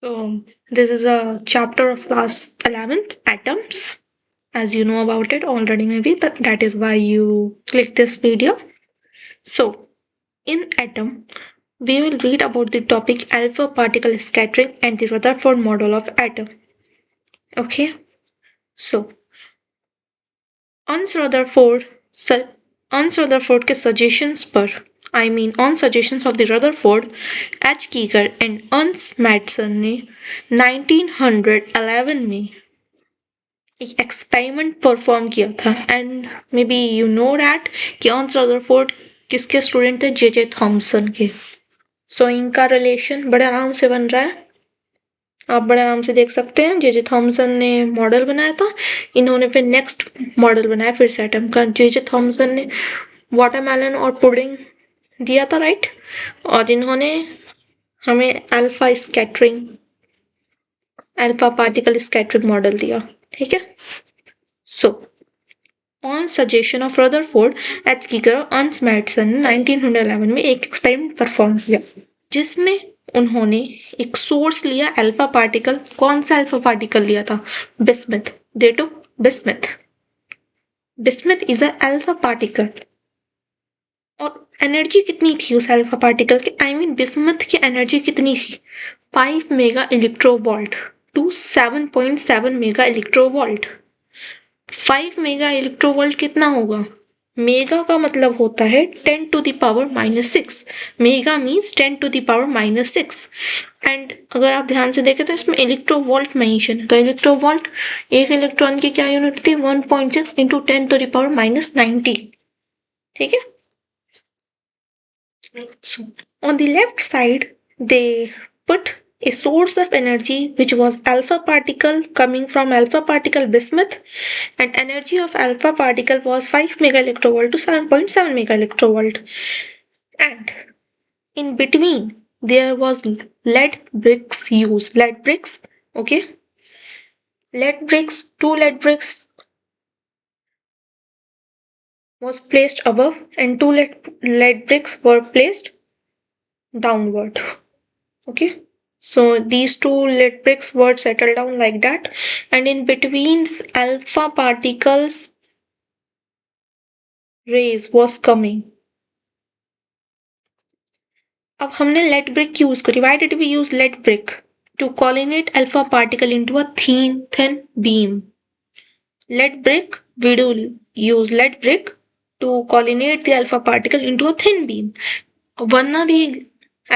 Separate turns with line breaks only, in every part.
This is a chapter of class 11th, atoms. As you know about it already, maybe that is why you click this video. So, in atom, we will read about the topic alpha particle scattering and the Rutherford model of atom. Okay, so Hans Rutherford, Hans Rutherford के suggestions पर on suggestions of the Rutherford, H. Giger and Ernst Madsen ने 1911 में एक experiment perform किया था and may be you know that कि ऑन्स Rutherford किसके student थे जे जे थॉमसन के सो इनका रिलेशन बड़े आराम से बन रहा है आप बड़े आराम से देख सकते हैं जे जे थॉमसन ने मॉडल बनाया था इन्होंने फिर नेक्स्ट मॉडल बनाया फिर से एटम का जे जे थॉमसन ने वाटरमेलन और पुडिंग दिया था राइट और इन्होंने हमें अल्फा पार्टिकल स्कैटरिंग मॉडल दिया ठीक है so on suggestion of Rutherford H Geiger और अर्न्स्ट मैडसन ने 1911 में एक एक्सपेरिमेंट परफॉर्म किया जिसमें उन्होंने एक सोर्स लिया अल्फा पार्टिकल कौन सा अल्फा पार्टिकल लिया था बिस्मथ दे टू bismuth is a alpha particle और एनर्जी कितनी थी उस अल्फा पार्टिकल की बिस्मथ की एनर्जी कितनी थी 5 mega electronvolt to 7.7 mega electronvolt 5 mega electronvolt कितना होगा मेगा का मतलब होता है 10 to the power -6 mega means 10 to the power -6 and अगर आप ध्यान से देखें तो इसमें इलेक्ट्रोवोल्ट मेंशन है तो इलेक्ट्रोवोल्ट एक इलेक्ट्रॉन की क्या यूनिट थी 1.6 इंटू 10 टू द पावर -19 ठीक है so on the left side they put a source of energy which was alpha particle coming from alpha particle bismuth and energy of alpha particle was 5 mega electrovolt to 7.7 mega electrovolt and in between there was lead bricks used lead bricks okay lead bricks two lead bricks was placed above and two lead bricks were placed downward okay so these two lead bricks were settled down like that and in between this alpha particles rays was coming अब हमने lead brick use करी why did we use lead brick to collimate alpha particle into a thin beam lead brick we do use lead brick to collimate the alpha particle into a thin beam वरना the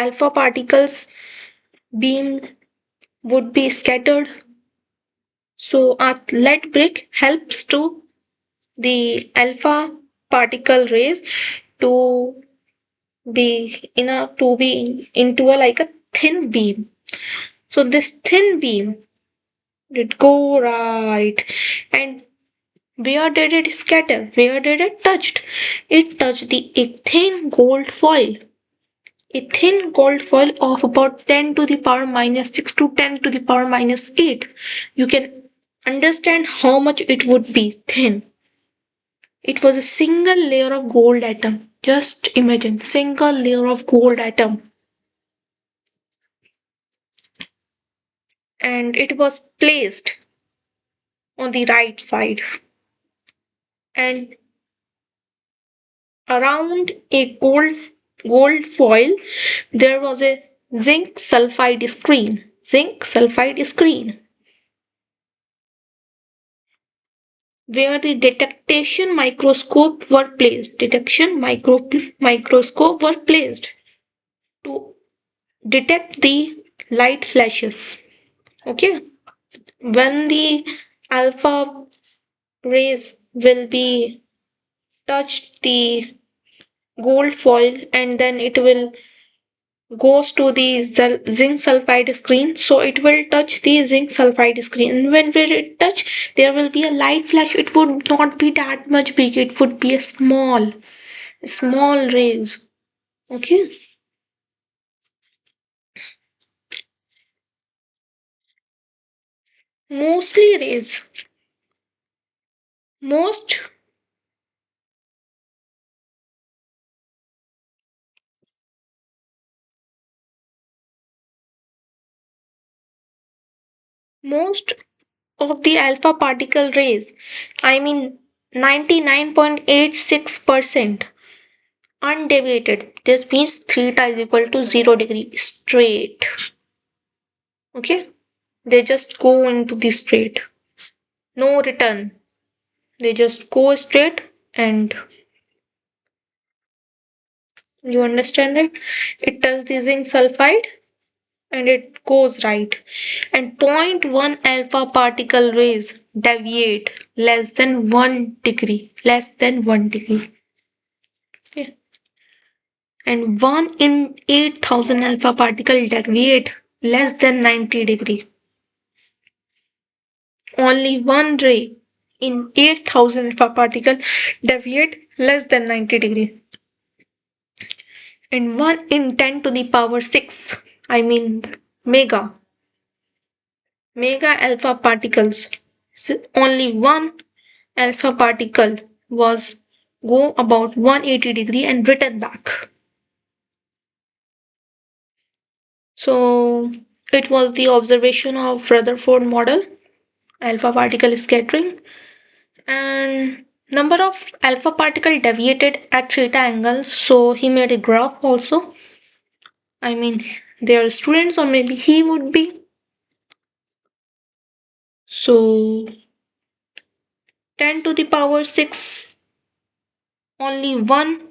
alpha particles beam would be scattered so our lead brick helps to the alpha particle rays to be into a like a thin beam so this thin beam did go right and where did it scatter where did it touched it touched the a thin gold foil of about 10 to the power -6 to 10 to the power -8 you can understand how much it would be thin it was a single layer of gold atom. Just imagine, single layer of gold atom. And it was placed on the right side. And around a gold foil, there was a zinc sulfide screen. Zinc sulfide screen. Where the detection microscope were placed. Microscope were placed to detect the light flashes. Okay. When the alpha rays will be touched the gold foil and then it will goes to the zinc sulfide screen so it will touch the zinc sulfide screen and when will it touch there will be a light flash it would not be that much big it would be a small rays okay mostly rays most Most of the alpha particle rays, I mean 99.86% undeviated. This means theta is equal to 0 degree straight. Okay, they just go into the straight, no return. They just go straight, and you understand it. It does the zinc sulfide and it goes right. And zero point 0.1 alpha particle rays deviate less than 1 degree. Less than 1 degree. Okay. And 1 in 8,000 alpha particle deviate less than 90 degree. Only one ray in 8,000 alpha particle deviate less than 90 degree. And 1 in 10 to the power 6, I mean mega alpha particles. So only one alpha particle was go about 180 degree and return back. So it was the observation of Rutherford model, alpha particle scattering, and number of alpha particle deviated at theta angle. So he made a graph also. I mean, they are students, or maybe he would be. So 10 to the power 6, only one.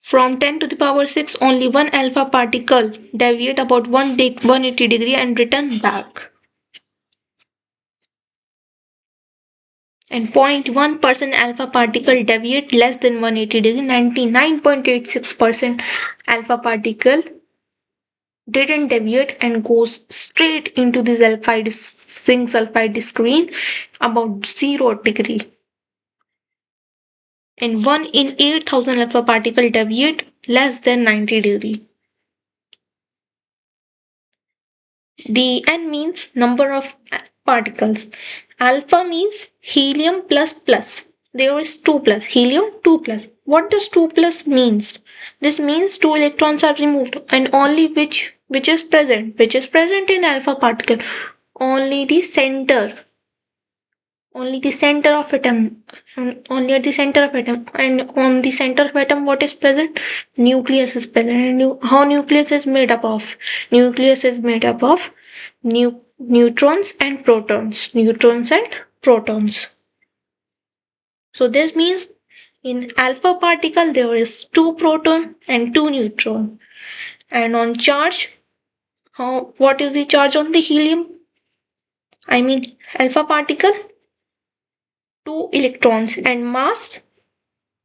From 10 to the power 6, only one alpha particle deviate about 180 degree and return back. And 0.1% alpha particle deviate less than 180 degree. 99.86% alpha particle didn't deviate and goes straight into the zinc sulfide screen about 0 degree. And 1 in 8,000 alpha particle deviate less than 90 degree. The N means number of particles. Alpha means helium plus plus. There is 2 plus. Helium 2 plus. What does 2 plus means? This means 2 electrons are removed, and only which is present. Which is present in alpha particle? Only the center. Only the center of atom. Only at the center of atom. And on the center of atom, what is present? Nucleus is present. And how nucleus is made up of? Nucleus is made up of neutrons and protons. Neutrons and protons. So this means in alpha particle there is 2 proton and 2 neutron. And on charge, what is the charge on the helium? I mean alpha particle, 2 electrons, and mass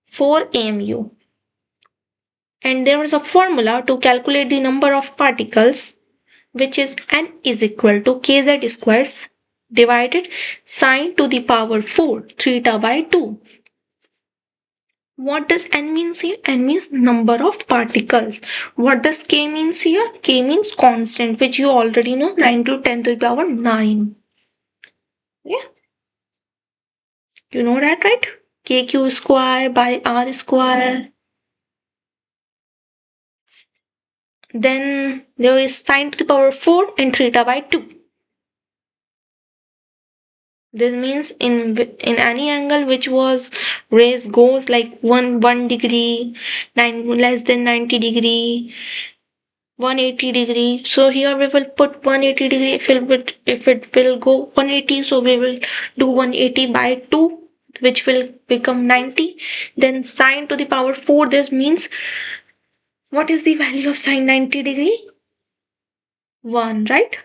4 mu. And there is a formula to calculate the number of particles, which is n is equal to kz squares divided sine to the power 4 theta by 2. What does n means here? N means number of particles. What does k means here? K means constant, which you already know, 9 to 10 to the power 9. Yeah, you know that, right? Kq square by r square. Then there is sine to the power 4 and theta by 2. This means in any angle which was rays goes like 1 degree, 9 less than 90 degree, 180 degree. So here we will put 180 degree. If it will go 180, so we will do 180 by 2, which will become 90. Then sine to the power 4. This means, what is the value of sine 90 degree? 1, right?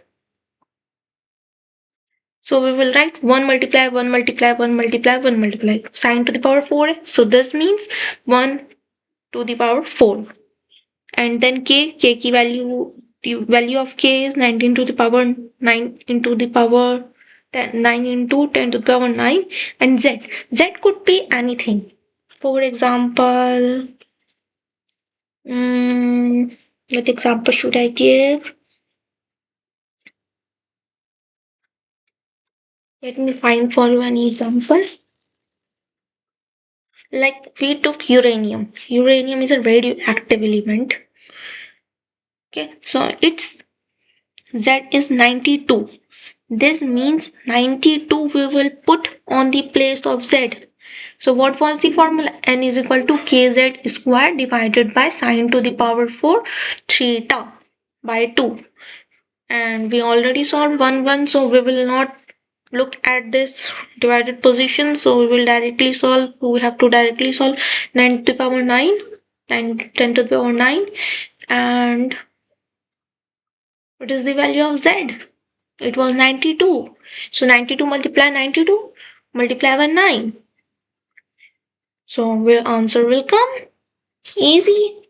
So we will write 1 multiply 1 multiply 1 multiply 1 multiply sine to the power 4. So this means 1 to the power 4. And then k key value, the value of k is 19 to the power 9 into the power 10, 9 into 10 to the power 9. And z could be anything. For example, what example should I give? Let me find for you an example. Like we took uranium. Uranium is a radioactive element. Okay, so its Z is 92. This means 92 we will put on the place of Z. So what was the formula? N is equal to kz square divided by sine to the power 4 theta by 2. And we already solved 1 so we will not look at this divided position, so we will directly solve. We have to directly solve 9 to the power 9, 10 to the power 9. And what is the value of Z? It was 92. So 92 multiply 92 multiply by 9. So your answer will come. Easy.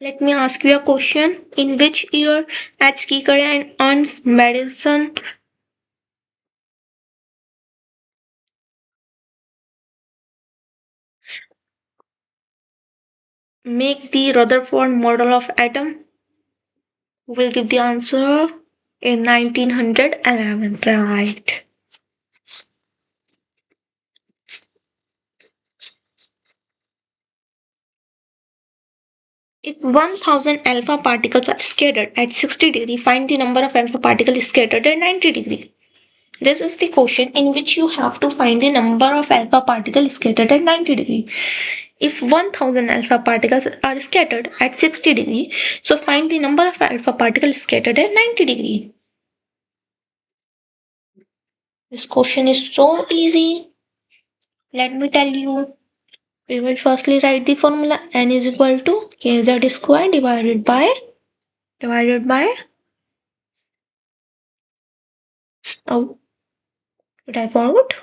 Let me ask you a question. In which year H. Kicker and Ernst Madison make the Rutherford model of atom? Will give the answer in 1911. Right. If 1000 alpha particles are scattered at 60 degree, find the number of alpha particles scattered at 90 degree. This is the question in which you have to find the number of alpha particles scattered at 90 degree. If 1000 alpha particles are scattered at 60 degree, so find the number of alpha particles scattered at 90 degree. This question is so easy. Let me tell you. We will firstly write the formula. N is equal to kz square divided by oh, did I forget?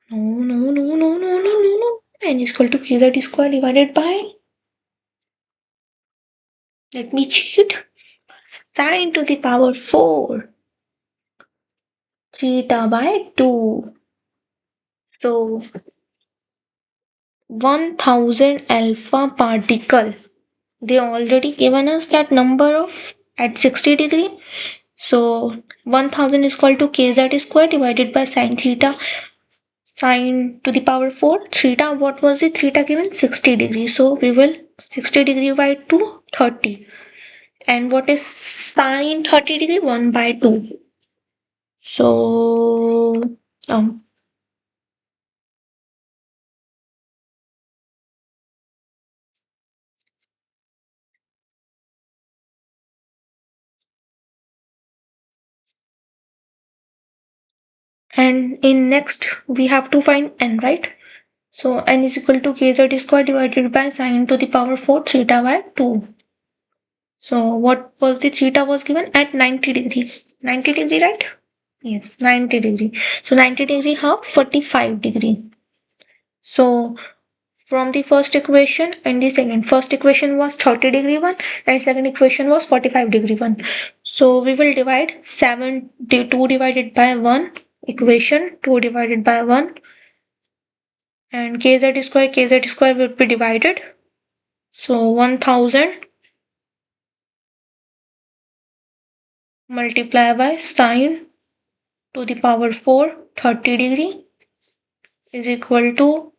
No. N is equal to kz square divided by, let me cheat, sine to the power 4 theta by 2. So 1000 alpha particle. They already given us that number of at 60 degree. So 1000 is equal to kz square divided by sine theta, sine to the power 4 theta. What was the theta given? 60 degrees. So we will 60 degree by 2 30. And what is sine 30 degree? 1 by 2. So and in next we have to find n, right? So n is equal to kz square divided by sine to the power 4 theta by 2. So what was the theta was given at 90 degree? 90 degree, right? Yes, 90 degree. So 90 degree half 45 degree. So from the first equation and the second, first equation was 30 degree one and second equation was 45 degree one. So we will divide 2 divided by 1 equation, 2 divided by 1, and kz square will be divided. So 1000 multiply by sine to the power 4 30 degree is equal to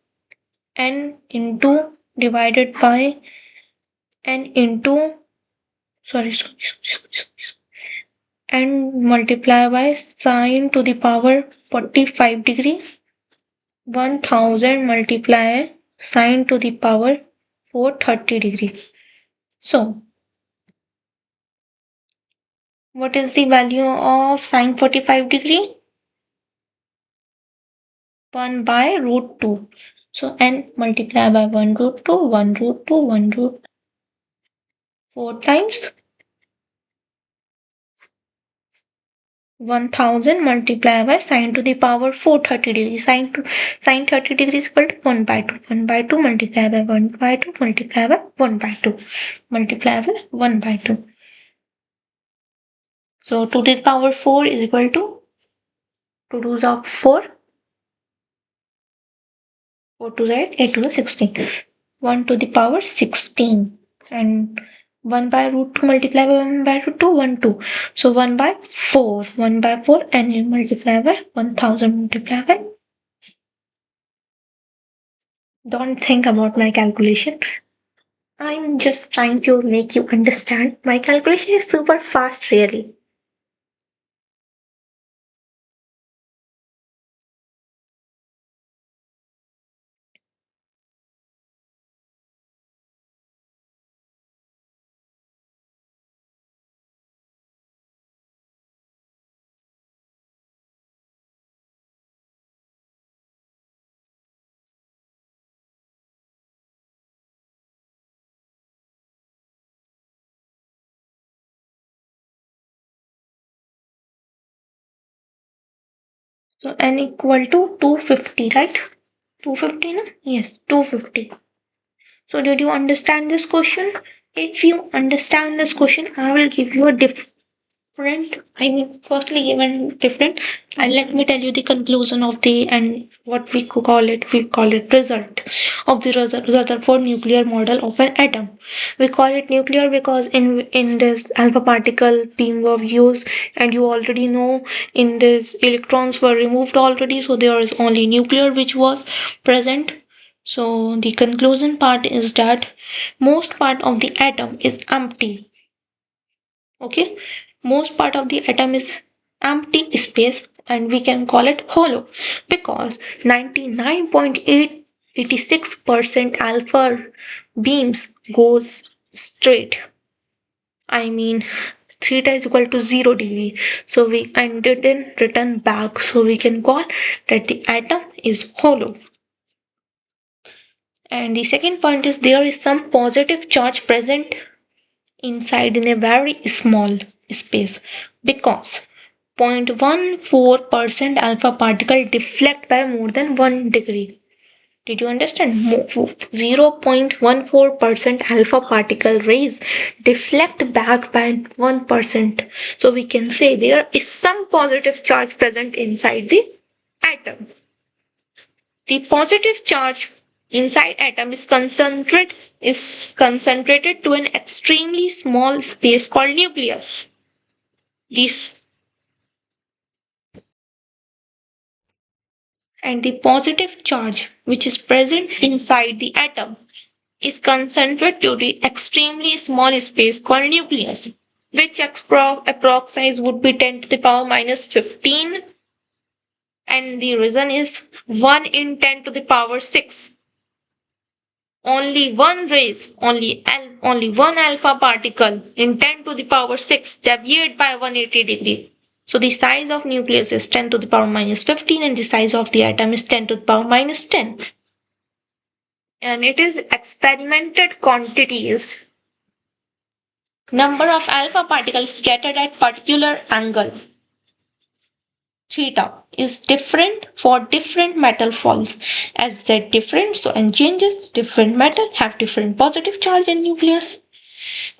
n into divided by n into and multiply by sine to the power 45 degree. 1000 multiply sine to the power 430 degree. So what is the value of sine 45 degree? 1 by root 2. So n multiply by 1 root 2, 1 root 2, 1 root 4 times 1000 multiply by sine to the power 430 degrees. Sine 30 degrees equal to 1 by 2. 1 by 2 multiply by 1 by 2 multiply by 1 by 2 multiply by 1 by 2. So 2 to the power 4 is equal to 2 2s of 4. 4 to the 8 to the 16. 1 to the power 16. And 1 by root 2 multiply by 1 by root 2, 1 2. So 1 by 4. 1 by 4 and you multiply by 1000 multiply by Don't think about my calculation. I'm just trying to make you understand. My calculation is super fast, really. So n equal to 250, right? 250, no? Yes, 250. So did you understand this question? If you understand this question, I will give you a different, I mean, firstly given different, and let me tell you the conclusion of the, and what we call it result of the Rutherford nuclear model of an atom. We call it nuclear because in this alpha particle beam were used, and you already know in this electrons were removed already, so there is only nuclear which was present. So the conclusion part is that most part of the atom is empty. Okay, most part of the atom is empty space, and we can call it hollow because 99.886% alpha beams goes straight. I mean, theta is equal to 0 degree, so we and didn't return back, so we can call that the atom is hollow. And the second point is there is some positive charge present inside in a very small space because 0.14% alpha particle deflect by more than 1 degree. Did you understand? 0.14% alpha particle rays deflect back by 1%. So we can say there is some positive charge present inside the atom. The positive charge inside atom is concentrated to an extremely small space called nucleus. This and the positive charge which is present inside the atom is concentrated to the extremely small space called nucleus, which approx size would be 10 to the power minus 15, and the reason is 1 in 10 to the power 6. Only one alpha particle in 10 to the power 6 deviate by 180 degree. So the size of nucleus is 10 to the power minus 15 and the size of the atom is 10 to the power minus 10. And it is experimented quantities. Number of alpha particles scattered at particular angle theta is different for different metal foils. As z different, so and changes different metal have different positive charge in nucleus.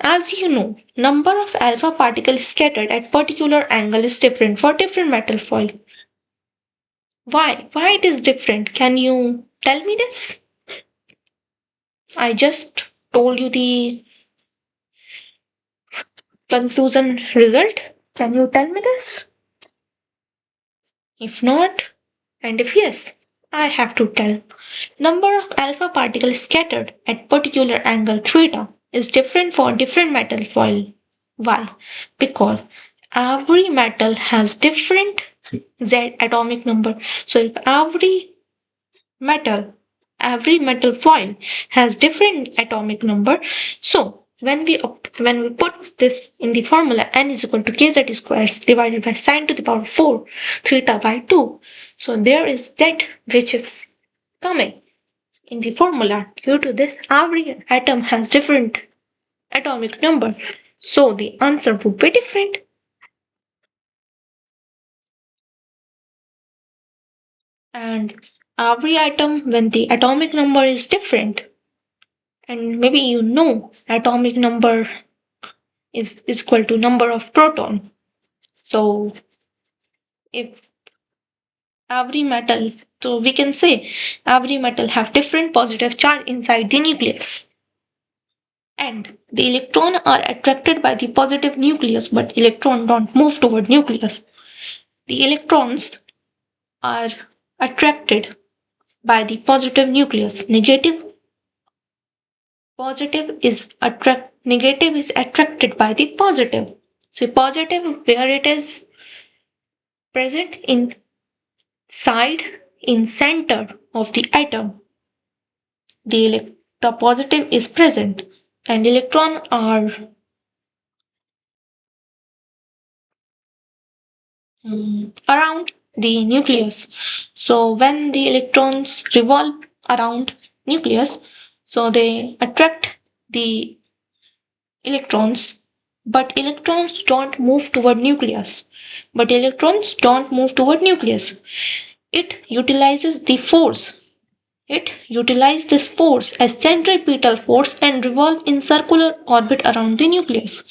As you know, number of alpha particles scattered at particular angle is different for different metal foil. Why? Why it is different? Can you tell me this? I just told you the conclusion result. Can you tell me this? If not, and if yes, I have to tell. Number of alpha particles scattered at particular angle theta is different for different metal foil. Why? Because every metal has different Z atomic number. So if metal every metal foil has different atomic number, so when we put this in the formula, n is equal to kz squares divided by sine to the power 4 theta by 2. So there is z which is coming in the formula. Due to this, every atom has different atomic number, so the answer would be different. And every atom, when the atomic number is different, and maybe you know atomic number is equal to number of proton. So if every metal, so we can say every metal have different positive charge inside the nucleus. And the electron are attracted by the positive nucleus, but electron don't move toward nucleus. The electrons are attracted by the positive nucleus. Negative is attracted by the positive. So positive where it is present inside in center of the atom. The positive is present and electron are around the nucleus. So when the electrons revolve around nucleus, so they attract the electrons, but electrons don't move toward nucleus. It utilizes the force. It utilizes this force as centripetal force and revolve in circular orbit around the nucleus.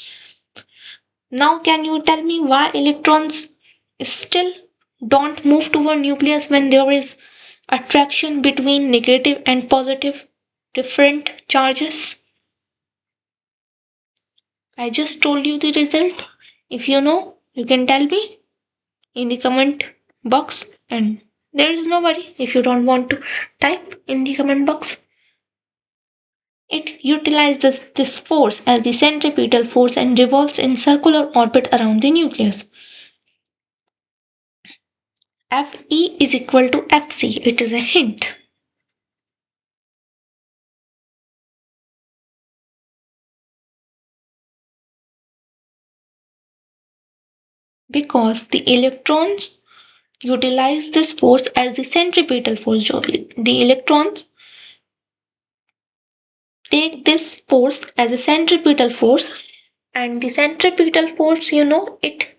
Now can you tell me why electrons still don't move toward nucleus when there is attraction between negative and positive different charges? I just told you the result. If you know, you can tell me in the comment box, and there is nobody if you don't want to type in the comment box. It utilizes this force as the centripetal force and revolves in circular orbit around the nucleus. Fe is equal to Fc. It is a hint. Because the electrons utilize this force as the centripetal force. The electrons take this force as a centripetal force, and the centripetal force, it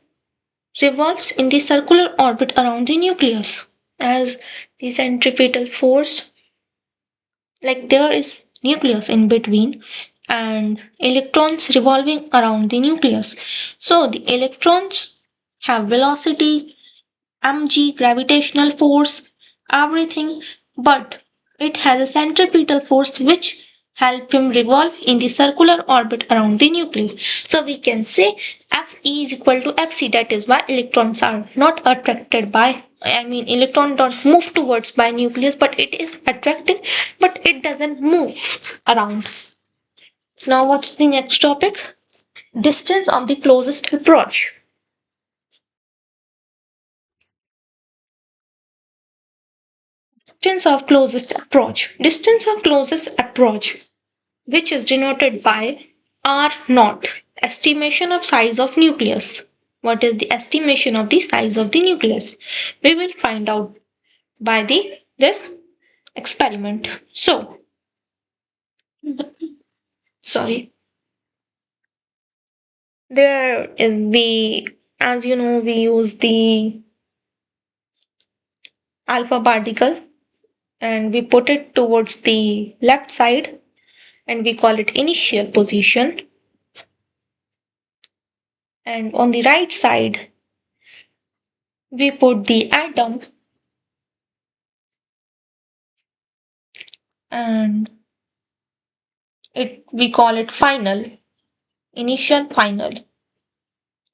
revolves in the circular orbit around the nucleus. As the centripetal force, like there is nucleus in between and electrons revolving around the nucleus. So the electrons have velocity, mg, gravitational force, everything, but it has a centripetal force which help him revolve in the circular orbit around the nucleus. So we can say Fe is equal to Fc. That is why electrons are not attracted by, electron don't move towards by nucleus, but it is attracted, but it doesn't move around. Now what's the next topic? Distance of the closest approach. Distance of closest approach, which is denoted by R naught, estimation of size of nucleus. What is the estimation of the size of the nucleus? We will find out by this experiment. So, sorry. There is as you know, we use the alpha particle and we put it towards the left side and we call it initial position. And on the right side, we put the atom and we call it initial final,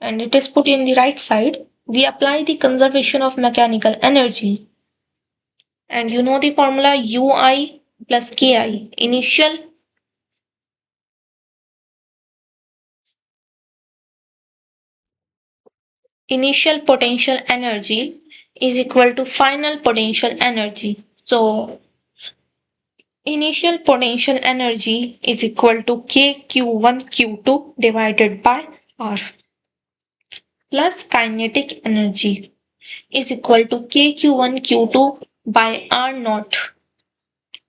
and it is put in the right side. We apply the conservation of mechanical energy, and you know the formula ui plus ki. Initial potential energy is equal to final potential energy. So initial potential energy is equal to kq1q2 divided by r, plus kinetic energy is equal to kq1 q2 by r naught.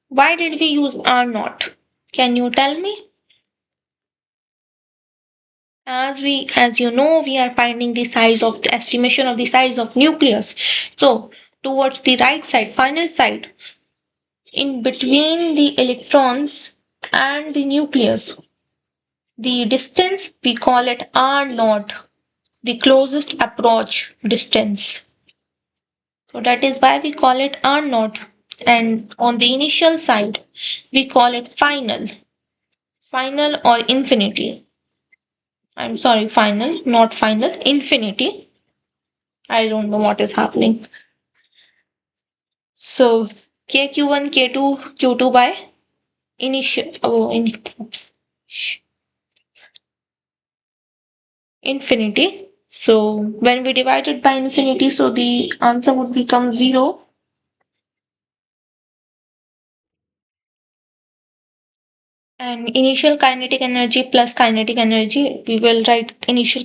Why did we use r naught? Can you tell me? As you know, we are finding the size of the estimation of the size of nucleus. So towards the right side, final side, in between the electrons and the nucleus, the distance we call it r naught, the closest approach distance. So that is why we call it R naught. And on the initial side, we call it final or infinity. I'm sorry, final, not final, infinity. I don't know what is happening. So KQ1, K2, Q2 by initial, oops, infinity. So when we divide it by infinity, so the answer would become 0. And initial kinetic energy plus kinetic energy, we will write initial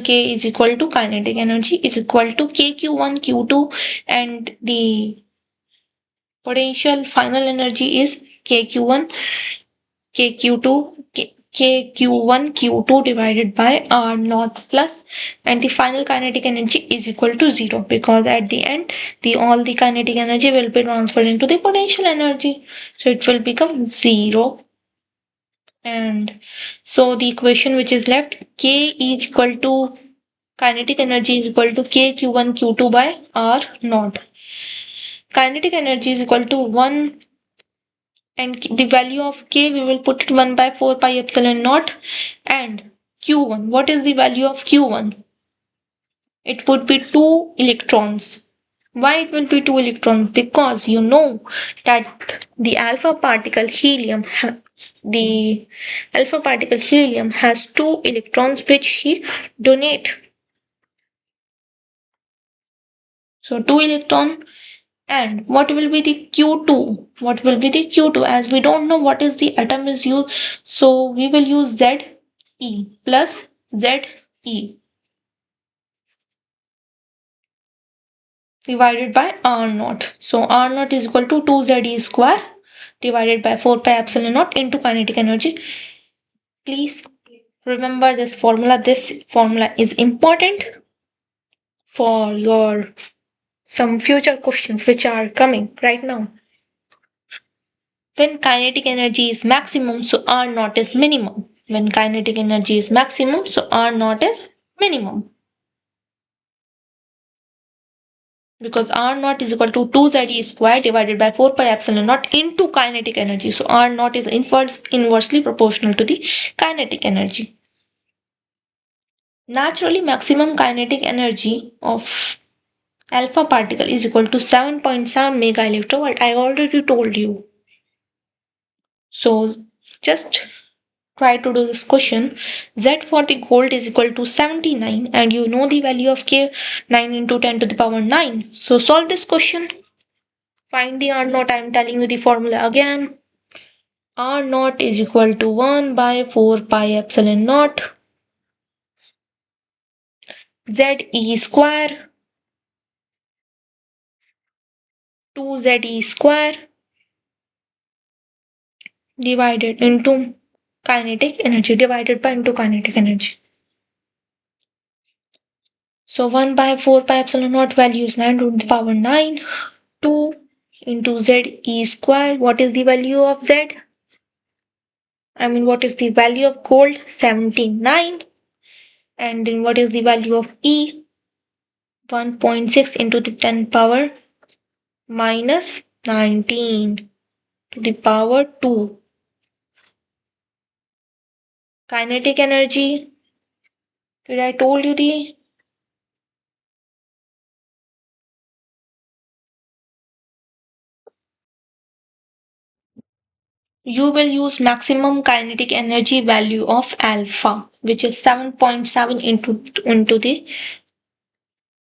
K is equal to kinetic energy is equal to KQ1, Q2, and the potential final energy is KQ1, KQ2, KQ1, Q2 divided by R naught plus, and the final kinetic energy is equal to 0 because at the end, all the kinetic energy will be transferred into the potential energy. So it will become 0. And so the equation which is left, K is equal to kinetic energy is equal to KQ1, Q2 by R naught. Kinetic energy is equal to 1, and the value of K we will put it 1 by 4 pi epsilon naught, and Q1. What is the value of Q1? It would be 2 electrons. Why it will be 2 electrons? Because you know that the alpha particle helium has 2 electrons which he donate. So 2 electron. And what will be the Q2? What will be the Q2? As we don't know what is the atom is used, so we will use Ze plus Ze divided by R naught. So R naught is equal to 2Ze square divided by 4 pi epsilon naught into kinetic energy. Please remember this formula. This formula is important for your some future questions which are coming right now. When kinetic energy is maximum, so R naught is minimum. When kinetic energy is maximum, so R naught is minimum. Because R naught is equal to 2Ze square divided by 4 pi epsilon naught into kinetic energy. So R naught is inversely proportional to the kinetic energy. Naturally, maximum kinetic energy of alpha particle is equal to 7.7 mega electrovolt. I already told you. So just try to do this question. Z for the gold is equal to 79, and you know the value of K, 9 into 10 to the power 9. So solve this question. Find the R naught. I am telling you the formula again. R naught is equal to 1 by 4 pi epsilon naught Ze square 2Ze square divided into kinetic energy divided by into kinetic energy. So 1 by 4 pi epsilon naught value is 9 to the power 9. 2 into Ze square. What is the value of Z? What is the value of gold? 79. And then what is the value of E? 1.6 into the 10 power minus 19 to the power 2. Kinetic energy. Did I told you the? You will use maximum kinetic energy value of alpha, which is 7.7 into the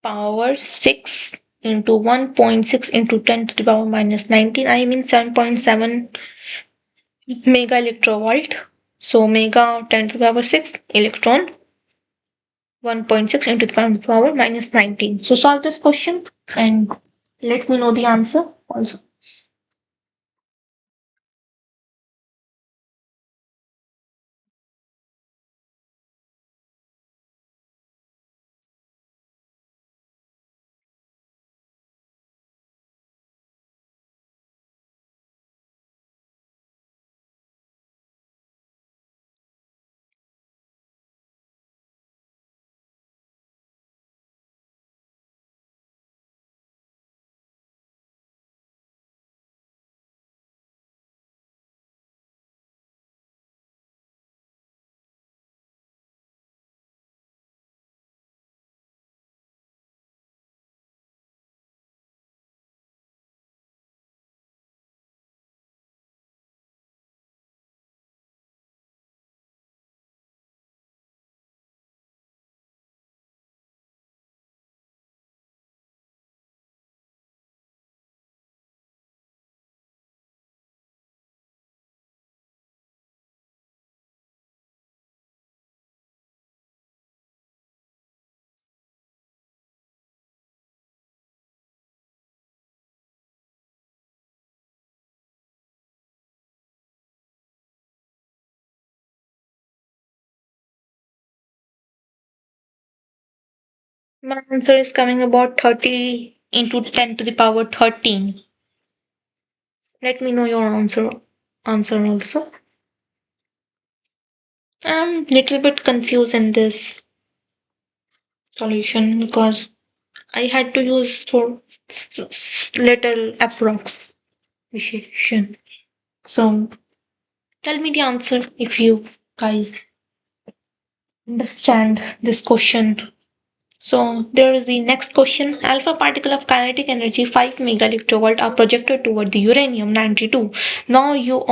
power 6 into 1.6 into 10 to the power minus 19. 7.7 mega electrovolt. So mega 10 to the power 6 electron 1.6 into the power minus 19. So solve this question and let me know the answer also. My answer is coming about 30 into 10 to the power 13. Let me know your answer also. I'm little bit confused in this solution because I had to use for little approximation. So tell me the answer if you guys understand this question. So there is the next question. Alpha particle of kinetic energy 5 megaelectrovolt are projected toward the uranium 92. Now you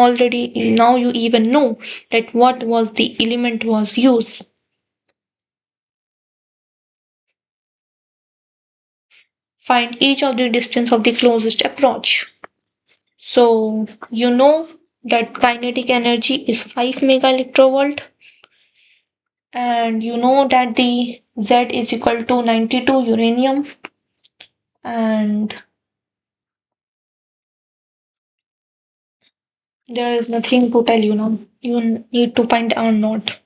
even know that what was the element was used. Find each of the distance of the closest approach. So you know that kinetic energy is 5 megaelectrovolt, and you know that the Z is equal to 92 uranium, and there is nothing to tell you now. You need to find or not.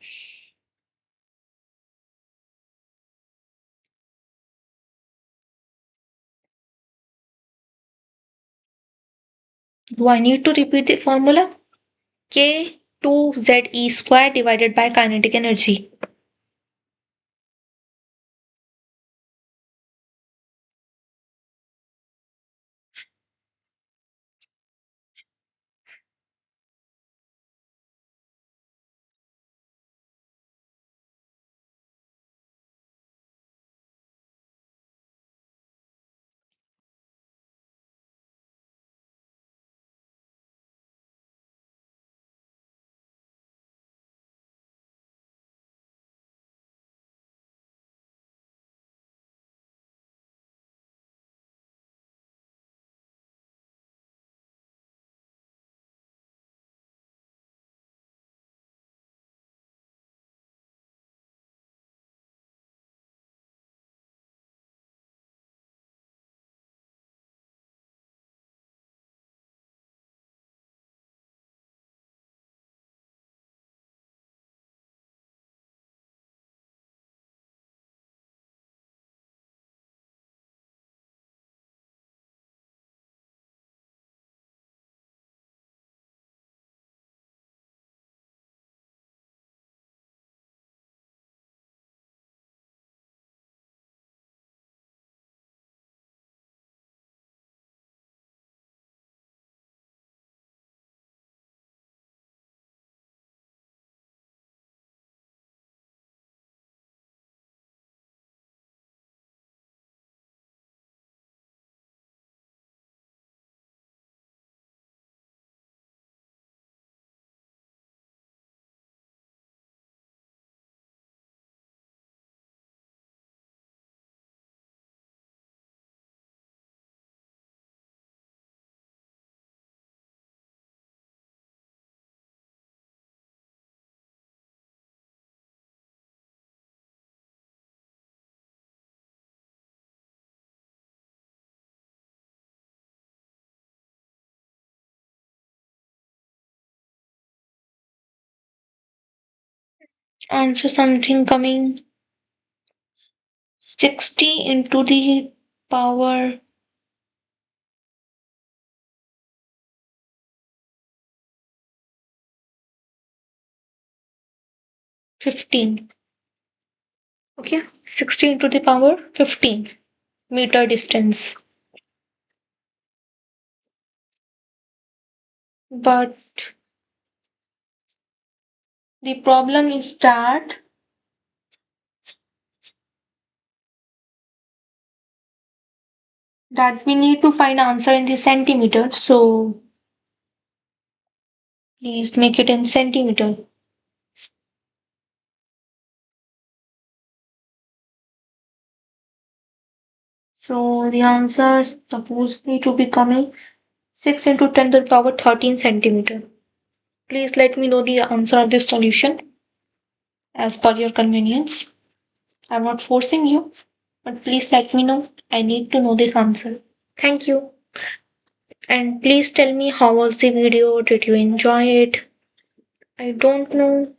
Do I need to repeat the formula? K2ZE square divided by kinetic energy. Answer something coming 60 into the power 15. Okay, 60 into the power 15 meter distance. But the problem is that we need to find answer in the centimeter. So please make it in centimeter. So the answer is supposedly to be coming 6 into 10 to the power 13 centimeter. Please let me know the answer of this solution as per your convenience. I'm not forcing you, but please let me know. I need to know this answer. Thank you. And please tell me how was the video? Did you enjoy it? I don't know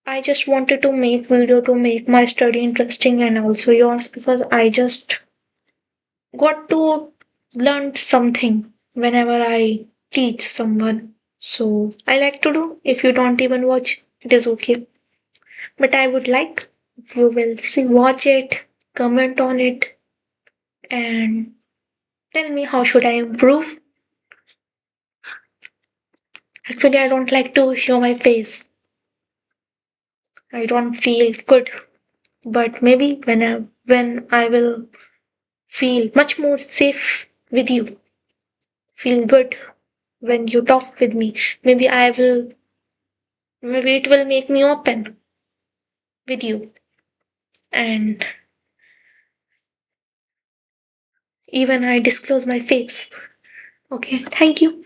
I just wanted to make video to make my study interesting and also yours because I just got to learn something whenever I teach someone. So I like to do. If you don't even watch, it is okay. But I would like if you will see, watch it, comment on it, and tell me how should I improve. Actually, I don't like to show my face. I don't feel good. But maybe when I will feel much more safe with you, feel good when you talk with me, maybe it will make me open with you and even I disclose my face. Okay, thank you.